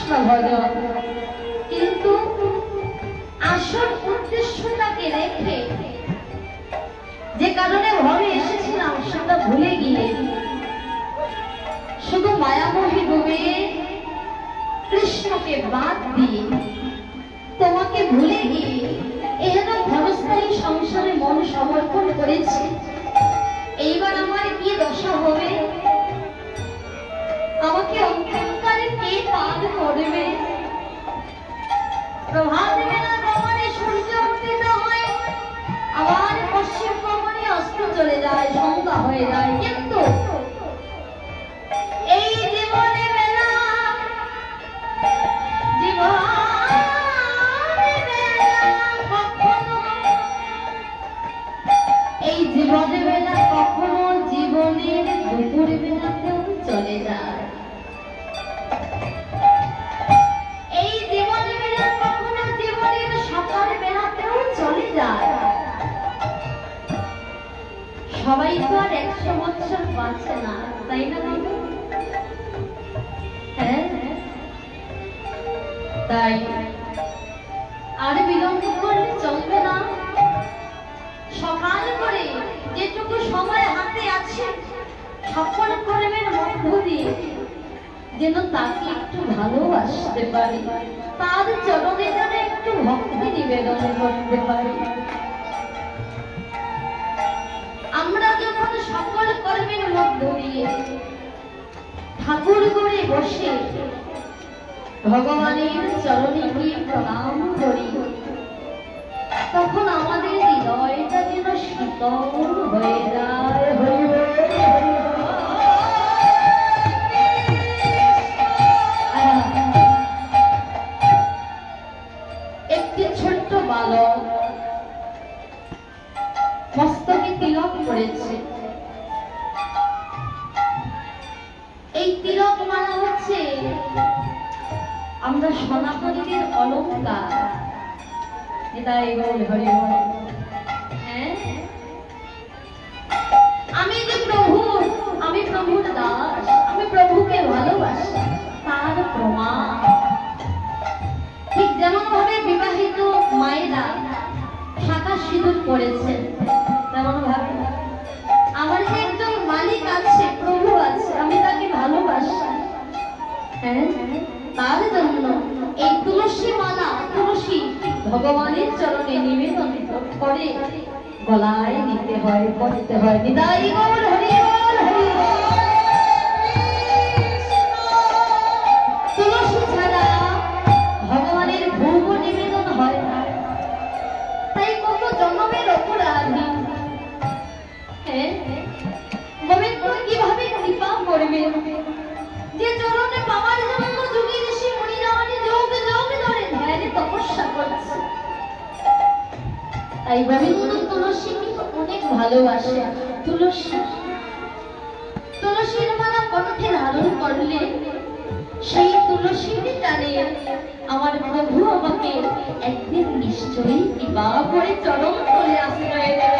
কৃষ্ণ ভজন, কিন্তু আসল উদ্দেশ্যটাকে রেখে যে কারণে ঘরে এসেছিলাম সেটা ভুলে গিয়ে শুধু মায়ামোহে ডুবে কৃষ্ণকে বাদ দিয়ে তোমাকে ভুলে গিয়ে এহেন ক্ষণস্থায়ী সংসারে মন সমর্পণ করেছি। এইবার আমার কি দশা হবে? আমাকে অন্তকালে কে পার করবে? প্রভাত বেলা গমনে সূর্য উদিত হয়, আবার পশ্চিম গমনে অস্ত চলে যায়, সন্ধ্যা হয়ে যায়। কিন্তু এই জীবনে বেলা এই জীবনে বেলা কখনো জীবনের দুপুর বেলাতেও চলে যায়। এই জীবনে বেলা কখনো জীবনের সকাল বেলাতেও চলে যায়। সবাই তো আর 100 বছর বাঁচে না, তাই না? হ্যাঁ, তাই আর বিলম্ব করলে চলবে না। সকাল করে যেটুকু সময় হাতে আছে সকল কর্মের মধ্য দিয়ে যেন তাকে একটু ভালোবাসতে পারি, তার চরণে যেন একটু ভক্তি নিবেদন করতে পারি। আমরা যখন সকল কর্মের মধ্য দিয়ে ঠাকুর করে বসে ভগবানের চরণে গিয়ে প্রণাম করি, তখন আমাদের হৃদয়টা যেন শীতল হয়ে যায়। একটি ছোট্ট বালক মস্তকে তিলক করেছে। এই তিলক মালা হচ্ছে আমরা সনাতনীদের অলঙ্কার। আমি যে প্রভু, আমি প্রভুর দাস, আমি প্রভুকে ভালোবাসি, তার প্রমাণ। ঠিক যেমন ভাবে বিবাহিত মায়েরা শাখা সিঁদুর করেছেন, তেমন ভাবে আমার যে একজন মালিক আছে, প্রভু আছে, আমি তাকে ভালোবাসি। হ্যাঁ, তার জন্য এই তুলসী মালা, তুলসী ভগবানের চরণে নিবেদন করে গলায় নিতে হয়, করতে হয়। নিতাই গৌর হরি বল, হরি বল। তুলসী ছাড়া ভগবানের ভোগ নিবেদন হয় না। তাই কত জন্মের অপরাধী গোবিন্দ কিভাবে কৃপা করবে যে চরণে পাওয়ার জন্য যুগে ঋষি মুনিরা যোগ যোগ ধরে ধ্যানে তপস্যা করছে। তাই গোবিন্দ তুলসীকে অনেক ভালোবাসে। তুলসীর মালা কণ্ঠে ধারণ করলে সেই তুলসীর টানে আমার প্রভু আমাকে একদিন নিশ্চয়ই কৃপা করে চরণ তলে আশ্রয় দেবে।